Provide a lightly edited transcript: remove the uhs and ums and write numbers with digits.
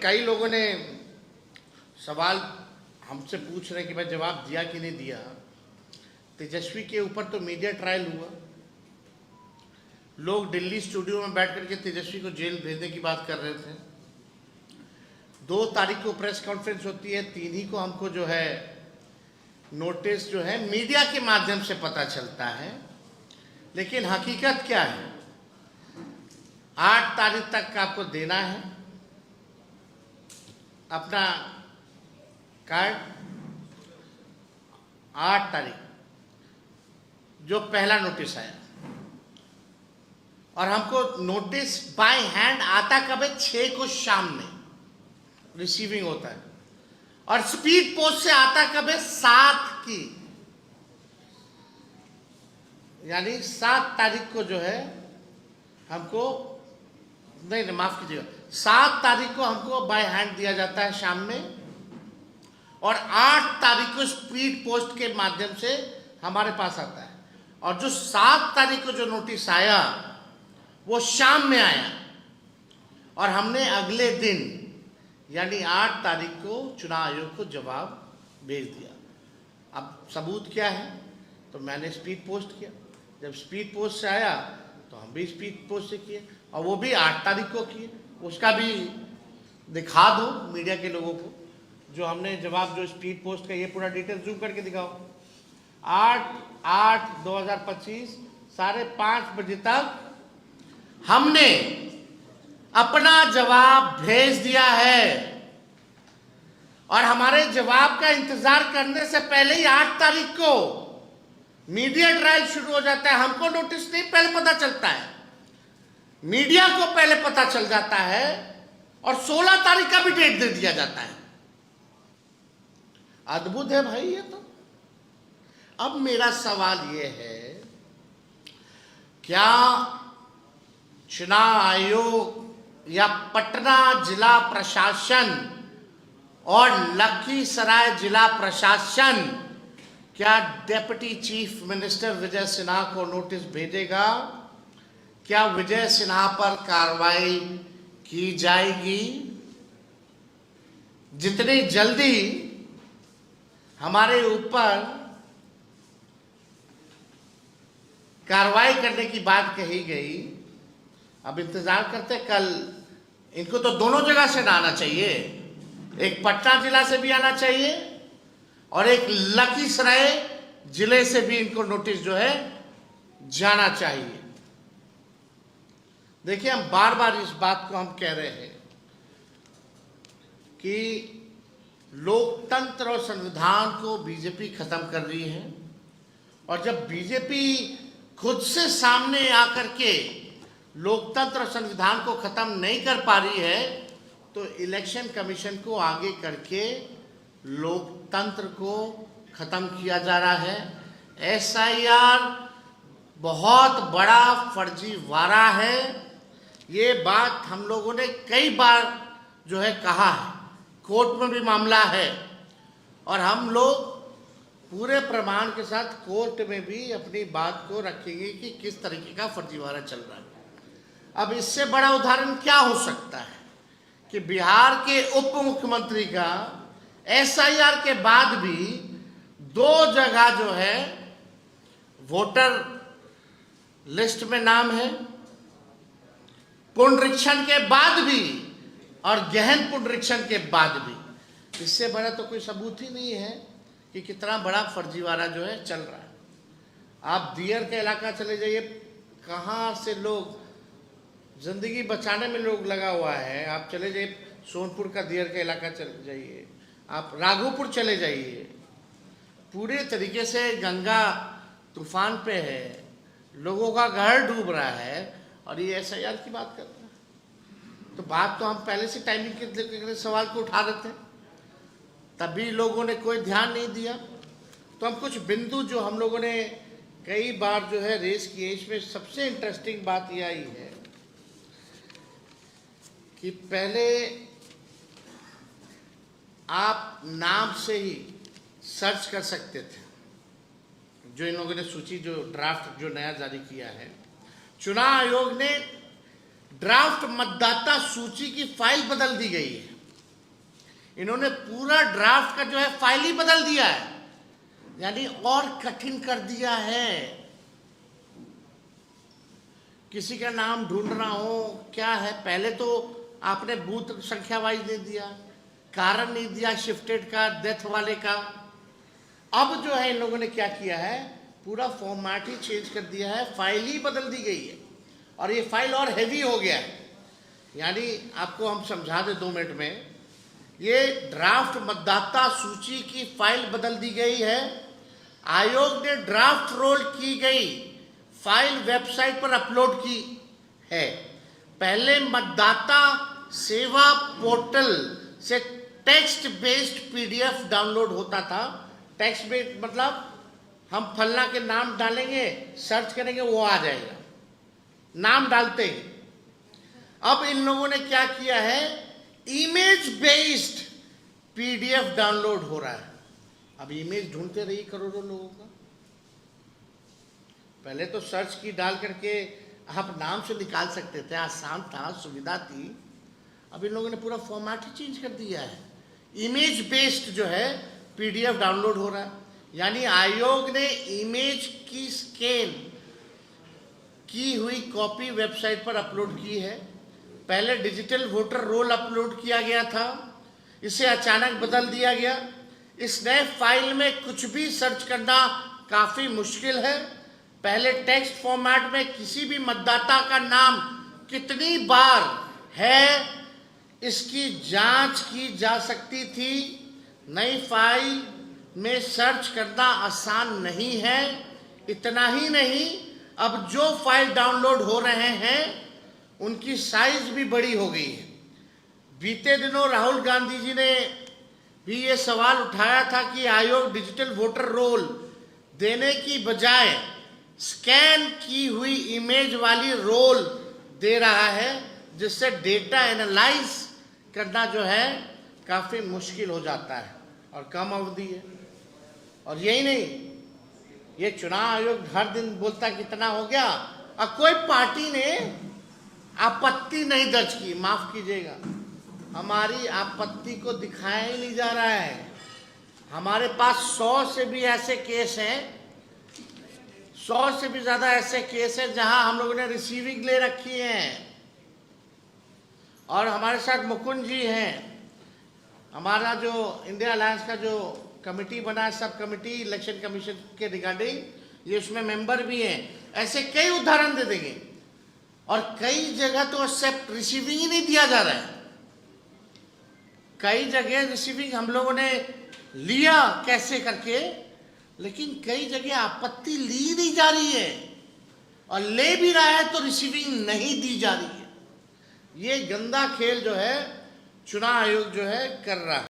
कई लोगों ने सवाल हमसे पूछ रहे हैं कि भाई जवाब दिया कि नहीं दिया। तेजस्वी के ऊपर तो मीडिया ट्रायल हुआ, लोग दिल्ली स्टूडियो में बैठ करके तेजस्वी को जेल भेजने की बात कर रहे थे। 2 तारीख को प्रेस कॉन्फ्रेंस होती है, 3 ही को हमको जो है नोटिस जो है मीडिया के माध्यम से पता चलता है। लेकिन हकीकत क्या है, 8 तारीख तक का आपको देना है अपना कार्ड। 8 तारीख जो पहला नोटिस आया, और हमको नोटिस बाय हैंड आता कब है? 6 को शाम में रिसीविंग होता है, और स्पीड पोस्ट से आता कब है? 7 की, यानी 7 तारीख को जो है हमको, नहीं माफ कीजिएगा, 7 तारीख को हमको बाय हैंड दिया जाता है शाम में, और 8 तारीख को स्पीड पोस्ट के माध्यम से हमारे पास आता है। और जो 7 तारीख को जो नोटिस आया वो शाम में आया, और हमने अगले दिन यानी 8 तारीख को चुनाव आयोग को जवाब भेज दिया। अब सबूत क्या है? तो मैंने स्पीड पोस्ट किया। जब स्पीड पोस्ट से आया तो हम भी स्पीड पोस्ट से किए, और वो भी 8 तारीख को किए। उसका भी दिखा दो मीडिया के लोगों को, जो हमने जवाब जो स्पीड पोस्ट का, ये पूरा डिटेल जूम करके दिखाओ। 8/8/2025 5:30 बजे तक हमने अपना जवाब भेज दिया है, और हमारे जवाब का इंतजार करने से पहले ही 8 तारीख को मीडिया ट्रायल शुरू हो जाता है। हमको नोटिस नहीं पहले पता चलता है, मीडिया को पहले पता चल जाता है, और 16 तारीख का भी डेट दे दिया जाता है। अद्भुत है भाई ये तो। अब मेरा सवाल ये है, क्या चुनाव आयोग या पटना जिला प्रशासन और लखीसराय जिला प्रशासन क्या deputy chief minister Vijay Sinha को नोटिस भेजेगा? क्या विजय सिन्हा पर कार्रवाई की जाएगी? जितनी जल्दी हमारे ऊपर कार्रवाई करने की बात कही गई, अब इंतजार करते। कल इनको तो दोनों जगह से आना चाहिए, एक पटना जिला से भी आना चाहिए और एक लखीसराय जिले से भी इनको नोटिस जो है जाना चाहिए। देखिए, हम बार बार इस बात को हम कह रहे हैं कि लोकतंत्र और संविधान को बीजेपी खत्म कर रही है, और जब बीजेपी खुद से सामने आकर के लोकतंत्र और संविधान को खत्म नहीं कर पा रही है, तो इलेक्शन कमीशन को आगे करके लोकतंत्र को खत्म किया जा रहा है। SIR बहुत बड़ा फर्जीवाड़ा है। ये बात हम लोगों ने कई बार जो है कहा है, कोर्ट में भी मामला है, और हम लोग पूरे प्रमाण के साथ कोर्ट में भी अपनी बात को रखेंगे कि किस तरीके का फर्जीवाड़ा चल रहा है। अब इससे बड़ा उदाहरण क्या हो सकता है कि बिहार के उप मुख्यमंत्री का SIR के बाद भी 2 जगह जो है वोटर लिस्ट में नाम है, पुनरीक्षण के बाद भी और गहन पुनरीक्षण के बाद भी। इससे बड़ा तो कोई सबूत ही नहीं है कि कितना बड़ा फर्जीवाड़ा जो है चल रहा है। आप दियर का इलाका चले जाइए, कहाँ से लोग जिंदगी बचाने में लोग लगा हुआ है। आप चले जाइए सोनपुर का दियर का इलाका चले जाइए, आप राघोपुर चले जाइए, पूरे तरीके से गंगा तूफान पे है, लोगों का घर डूब रहा है, और ये SIR की बात कर रहे हैं। तो बात तो हम पहले से टाइमिंग के सवाल को उठा रहे थे, तभी लोगों ने कोई ध्यान नहीं दिया। तो हम कुछ बिंदु जो हम लोगों ने कई बार जो है रेस किए, इसमें सबसे इंटरेस्टिंग बात यह आई है कि पहले आप नाम से ही सर्च कर सकते थे। जो इन लोगों ने सूची जो ड्राफ्ट जो नया जारी किया है, चुनाव आयोग ने ड्राफ्ट मतदाता सूची की फाइल बदल दी गई है। इन्होंने पूरा ड्राफ्ट का जो है फाइल ही बदल दिया है, यानी और कठिन कर दिया है। किसी का नाम ढूंढना हो, क्या है, पहले तो आपने बूथ संख्या वाइज नहीं दिया, कारण नहीं दिया शिफ्टेड का, डेथ वाले का। अब जो है इन लोगों ने क्या किया है, पूरा फॉर्मेट ही चेंज कर दिया है, फाइल ही बदल दी गई है और ये फाइल और हैवी हो गया है। यानी आपको हम समझा दें 2 मिनट में, ये ड्राफ्ट मतदाता सूची की फाइल बदल दी गई है। आयोग ने ड्राफ्ट रोल की गई फाइल वेबसाइट पर अपलोड की है। पहले मतदाता सेवा पोर्टल से टेक्स्ट बेस्ड पीडीएफ डाउनलोड होता था। टेक्स्ट बेस्ड मतलब हम फलना के नाम डालेंगे, सर्च करेंगे, वो आ जाएगा, नाम डालते ही। अब इन लोगों ने क्या किया है, इमेज बेस्ड पीडीएफ डाउनलोड हो रहा है। अब इमेज ढूंढते रहिए करोड़ों लोगों का। पहले तो सर्च की डाल करके आप नाम से निकाल सकते थे, आसान था, सुविधा थी। अब इन लोगों ने पूरा फॉर्मेट ही चेंज कर दिया है। इमेज बेस्ड जो है पीडीएफ डाउनलोड हो रहा है, यानी आयोग ने इमेज की स्कैन की हुई कॉपी वेबसाइट पर अपलोड की है। पहले डिजिटल वोटर रोल अपलोड किया गया था, इसे अचानक बदल दिया गया। इस नए फाइल में कुछ भी सर्च करना काफी मुश्किल है। पहले टेक्स्ट फॉर्मेट में किसी भी मतदाता का नाम कितनी बार है इसकी जांच की जा सकती थी। नई फाइल में सर्च करना आसान नहीं है। इतना ही नहीं, अब जो फाइल डाउनलोड हो रहे हैं उनकी साइज भी बड़ी हो गई है। बीते दिनों राहुल गांधी जी ने भी ये सवाल उठाया था कि आयोग डिजिटल वोटर रोल देने की बजाय स्कैन की हुई इमेज वाली रोल दे रहा है, जिससे डेटा एनालाइज करना जो है काफ़ी मुश्किल हो जाता है और कम अवधि है। और यही नहीं, ये चुनाव आयोग हर दिन बोलता कितना हो गया और कोई पार्टी ने आपत्ति नहीं दर्ज की। माफ कीजिएगा, हमारी आपत्ति को दिखाया ही नहीं जा रहा है। हमारे पास 100 से भी ऐसे केस हैं, 100 से भी ज्यादा ऐसे केस हैं जहां हम लोगों ने रिसीविंग ले रखी है। और हमारे साथ मुकुंद जी हैं, हमारा जो इंडिया अलायंस का जो कमेटी बना है, सब कमेटी इलेक्शन कमीशन के रिगार्डिंग, ये उसमें मेंबर भी हैं। ऐसे कई उदाहरण दे देंगे और कई जगह तो एक्सेप्ट रिसीविंग ही नहीं दिया जा रहा है। कई जगह रिसीविंग हम लोगों ने लिया कैसे करके, लेकिन कई जगह आपत्ति ली नहीं जा रही है और ले भी रहा है तो रिसीविंग नहीं दी जा रही है। ये गंदा खेल जो है चुनाव आयोग जो है कर रहा है।